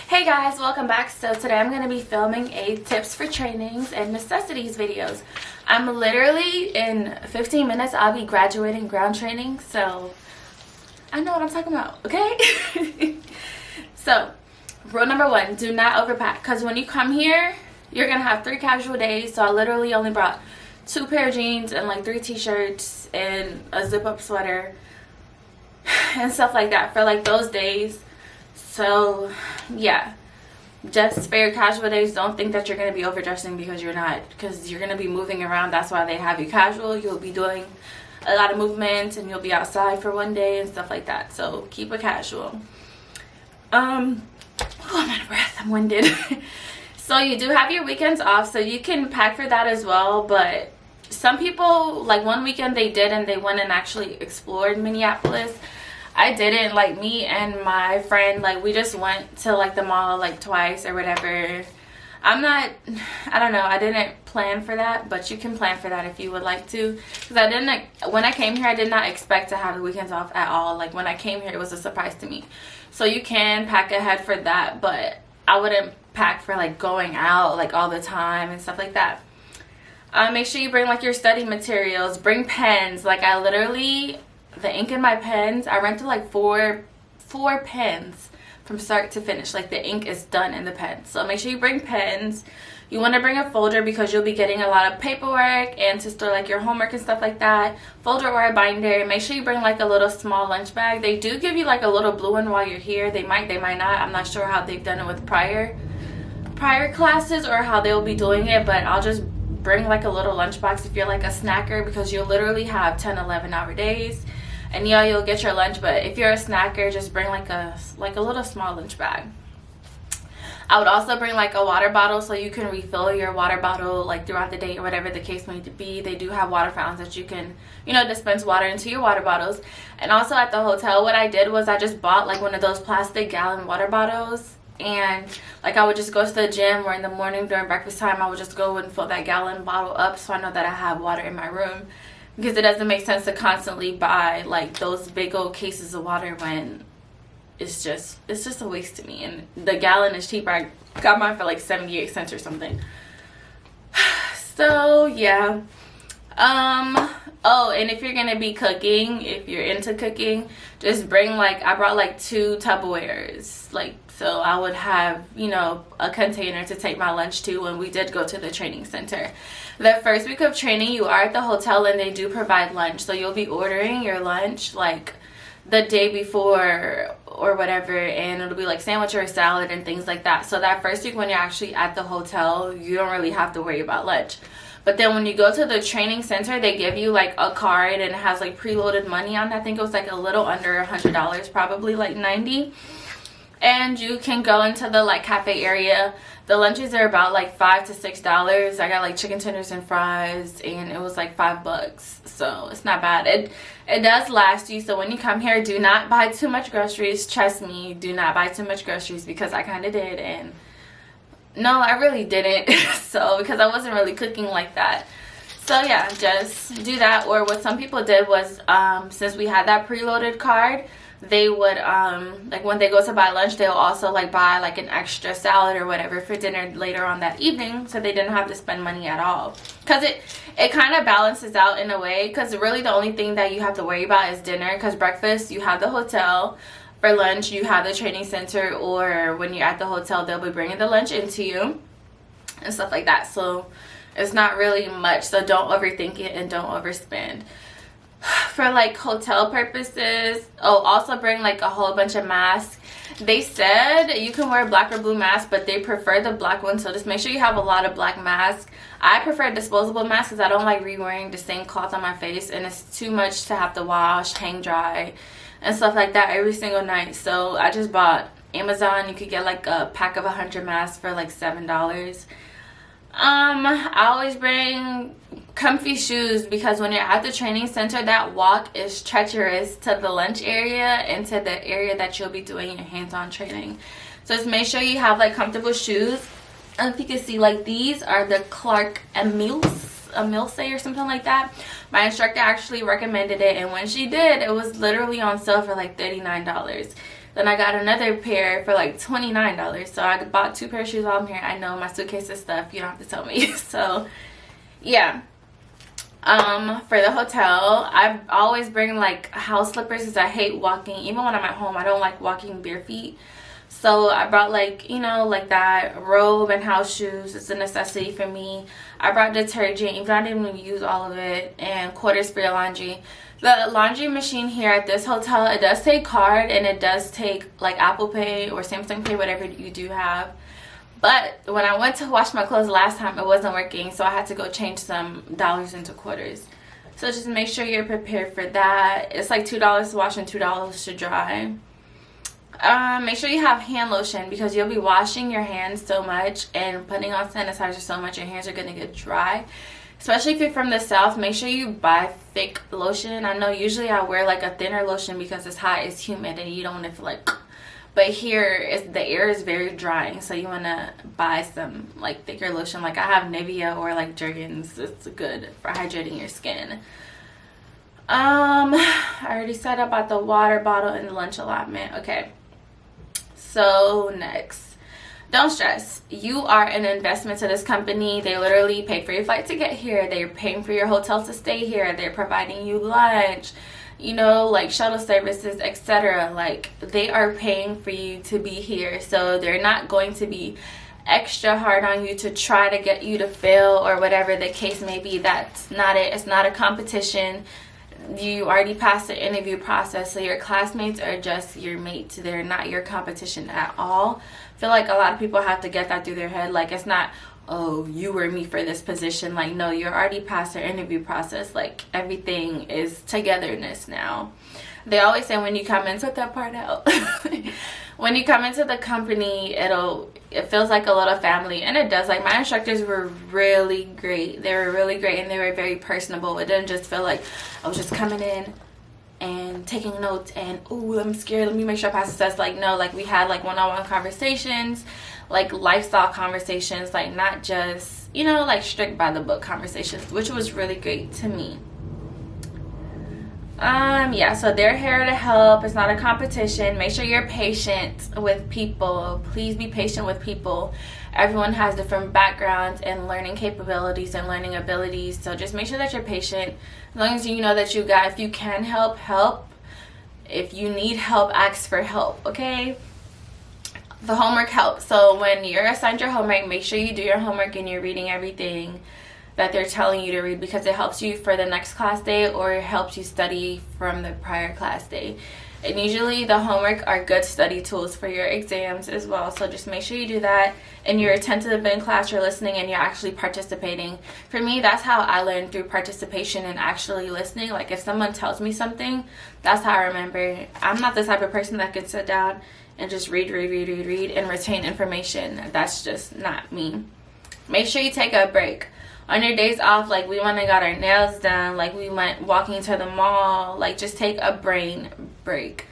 Hey guys, welcome back. So today I'm going to be filming a tips for trainings and necessities videos. I'm literally in 15 minutes I'll be graduating ground training, so I know what I'm talking about, okay? So rule number one, do not overpack, because when you come here you're gonna have 3 casual days. So I literally only brought 2 pair of jeans and like 3 t-shirts and a zip-up sweater and stuff like that for like those days. So yeah, just for your casual days, don't think that you're going to be overdressing, because you're not, because you're going to be moving around. That's why they have you casual. You'll be doing a lot of movement and you'll be outside for one day and stuff like that, so keep it casual. Oh, I'm out of breath, I'm winded. So you do have your weekends off, so you can pack for that as well. But some people, like one weekend they did and they went and actually explored Minneapolis. I didn't. Like me and my friend, like we just went to like the mall like twice or whatever. I don't know, I didn't plan for that, but you can plan for that if you would like to, because when I came here I did not expect to have the weekends off at all. Like when I came here it was a surprise to me. So you can pack ahead for that, but I wouldn't pack for like going out like all the time and stuff like that. Make sure you bring like your study materials, bring pens. Like I literally, the ink in my pens, I rented like four pens from start to finish. Like the ink is done in the pen. So make sure you bring pens. You want to bring a folder because you'll be getting a lot of paperwork and to store like your homework and stuff like that. Folder or a binder. Make sure you bring like a little small lunch bag. They do give you like a little blue one while you're here. They might not. I'm not sure how they've done it with prior classes or how they'll be doing it, but I'll just bring like a little lunchbox if you're like a snacker, because you'll literally have 10-11 hour days. And yeah, you'll get your lunch, but if you're a snacker, just bring like a little small lunch bag. I would also bring like a water bottle so you can refill your water bottle like throughout the day or whatever the case may be. They do have water fountains that you can, you know, dispense water into your water bottles. And also at the hotel, what I did was I just bought like one of those plastic gallon water bottles. And like I would just go to the gym, or in the morning during breakfast time I would just go and fill that gallon bottle up, so I know that I have water in my room. Because it doesn't make sense to constantly buy like those big old cases of water when it's just a waste to me. And the gallon is cheaper. I got mine for like 78 cents or something. So yeah. Oh, and if you're gonna be cooking, if you're into cooking, just bring like, I brought like 2 Tupperwares, like, so I would have, you know, a container to take my lunch to when we did go to the training center. The first week of training you are at the hotel and they do provide lunch, so you'll be ordering your lunch like the day before or whatever, and it'll be like sandwich or a salad and things like that. So that first week when you're actually at the hotel, you don't really have to worry about lunch. But then when you go to the training center, they give you like a card and it has like preloaded money on it. I think it was like a little under $100, probably like $90. And you can go into the like cafe area. The lunches are about like $5 to $6. I got like chicken tenders and fries, and it was like $5, so it's not bad. It does last you. So when you come here, do not buy too much groceries. Trust me, do not buy too much groceries, because I kind of did. And no, I really didn't. So because I wasn't really cooking like that. So yeah, just do that. Or what some people did was, since we had that preloaded card, they would like when they go to buy lunch, they'll also like buy like an extra salad or whatever for dinner later on that evening, so they didn't have to spend money at all. Because it kind of balances out in a way, because really the only thing that you have to worry about is dinner, because breakfast you have the hotel, for lunch you have the training center, or when you're at the hotel they'll be bringing the lunch into you and stuff like that. So it's not really much, so don't overthink it and don't overspend. For like hotel purposes, also bring like a whole bunch of masks. They said you can wear black or blue masks, but they prefer the black one, so just make sure you have a lot of black masks. I prefer disposable masks because I don't like re-wearing the same cloth on my face, and it's too much to have to wash, hang dry and stuff like that every single night. So I just bought Amazon. You could get like a pack of 100 masks for like $7. I always bring comfy shoes, because when you're at the training center, that walk is treacherous to the lunch area and to the area that you'll be doing your hands-on training. So just make sure you have like comfortable shoes. I don't know if you can see, like, these are the Clark Emilse or something like that. My instructor actually recommended it, and when she did, it was literally on sale for like $39. Then I got another pair for like $29. So I bought 2 pairs of shoes while I'm here. I know my suitcase is stuff, you don't have to tell me. So yeah. For the hotel, I always bring like house slippers because I hate walking. Even when I'm at home, I don't like walking bare feet. So I brought, like, you know, like that robe and house shoes. It's a necessity for me. I brought detergent, even though I didn't even use all of it, and quarters for your laundry. The laundry machine here at this hotel, it does take card, and it does take like Apple Pay or Samsung Pay, whatever you do have. But when I went to wash my clothes last time, it wasn't working, so I had to go change some dollars into quarters. So just make sure you're prepared for that. It's like $2 to wash and $2 to dry. Make sure you have hand lotion, because you'll be washing your hands so much and putting on sanitizer so much, your hands are going to get dry. Especially if you're from the south, make sure you buy thick lotion. I know usually I wear like a thinner lotion because it's hot, it's humid, and you don't want to feel like, but here the air is very drying, so you want to buy some like thicker lotion. Like I have Nivea or like Jergens. It's good for hydrating your skin. I already said about the water bottle and the lunch allotment. Okay, so next, don't stress. You are an investment to this company. They literally pay for your flight to get here. They're paying for your hotel to stay here. They're providing you lunch, you know, like shuttle services, etc. Like, they are paying for you to be here. So they're not going to be extra hard on you to try to get you to fail or whatever the case may be. That's not it. It's not a competition. You already passed the interview process, so your classmates are just your mates. They're not your competition at all. I feel like a lot of people have to get that through their head. Like, it's not, oh, you were me for this position. Like, no, you're already past the interview process. Like, everything is togetherness now. They always say when you come in, put that part out. When you come into the company, it feels like a little family, and it does. Like, my instructors were really great. They were really great, and they were very personable. It didn't just feel like I was just coming in and taking notes and, oh, I'm scared, let me make sure I pass the test. Like, no, like, we had like one-on-one conversations, like lifestyle conversations, like not just, you know, like strict by the book conversations, which was really great to me. Yeah, so they're here to help. It's not a competition. Make sure you're patient with people. Please be patient with people. Everyone has different backgrounds and learning capabilities and learning abilities, so just make sure that you're patient. As long as you know that you got, if you can help, help. If you need help, ask for help, okay? The homework helps. So when you're assigned your homework, make sure you do your homework and you're reading everything that they're telling you to read, because it helps you for the next class day, or it helps you study from the prior class day. And usually the homework are good study tools for your exams as well. So just make sure you do that, and you're attentive in class, you're listening, and you're actually participating. For me, that's how I learned, through participation and actually listening. Like, if someone tells me something, that's how I remember. I'm not the type of person that can sit down and just read and retain information. That's just not me. Make sure you take a break. On your days off, like, we went and got our nails done, like, we went walking to the mall, like, just take a brain break.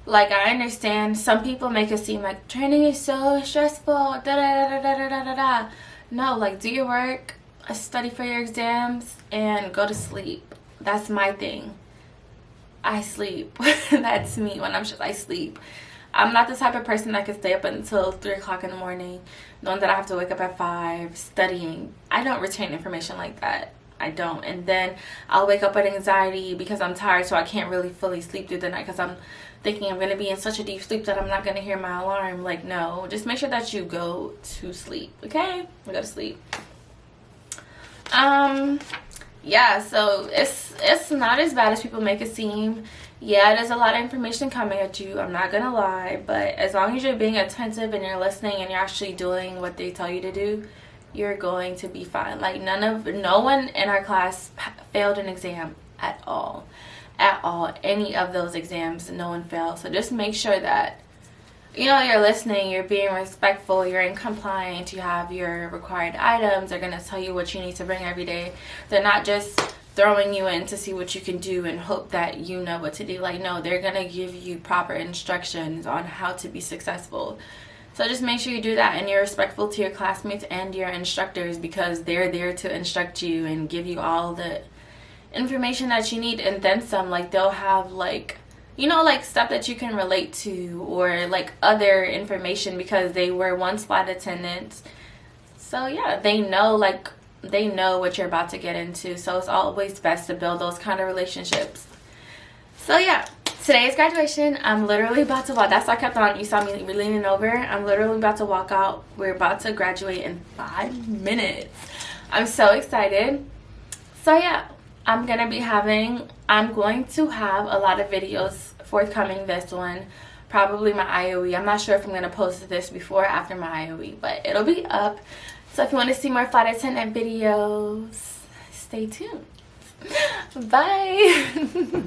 Like, I understand some people make it seem like training is so stressful, da-da-da-da-da-da-da-da. No, like, do your work, study for your exams, and go to sleep. That's my thing. I sleep. That's me. When I'm stressed, I sleep. I'm not the type of person that can stay up until 3 o'clock in the morning, knowing that I have to wake up at 5, studying. I don't retain information like that. I don't. And then I'll wake up with anxiety because I'm tired, so I can't really fully sleep through the night, because I'm thinking I'm going to be in such a deep sleep that I'm not going to hear my alarm. Like, no. Just make sure that you go to sleep, okay? Go to sleep. Yeah, so it's not as bad as people make it seem. Yeah, there's a lot of information coming at you, I'm not gonna lie, but as long as you're being attentive and you're listening and you're actually doing what they tell you to do, you're going to be fine. Like, no one in our class failed an exam at all. Any of those exams, no one failed. So just make sure that, you know, you're listening, you're being respectful, you're in compliance, you have your required items. They're gonna tell you what you need to bring every day. They're not just throwing you in to see what you can do and hope that you know what to do. Like, no, they're gonna give you proper instructions on how to be successful. So just make sure you do that, and you're respectful to your classmates and your instructors, because they're there to instruct you and give you all the information that you need and then some. Like, they'll have, like, you know, like stuff that you can relate to, or like other information, because they were once flight attendants. So yeah, they know what you're about to get into. So it's always best to build those kind of relationships. So yeah, today's graduation. I'm literally about to walk. That's why I kept on. You saw me leaning over. I'm literally about to walk out. We're about to graduate in 5 minutes. I'm so excited. So yeah, I'm going to have a lot of videos forthcoming this one. Probably my IOE. I'm not sure if I'm going to post this before or after my IOE, but it'll be up. So if you want to see more flight attendant videos, stay tuned. Bye.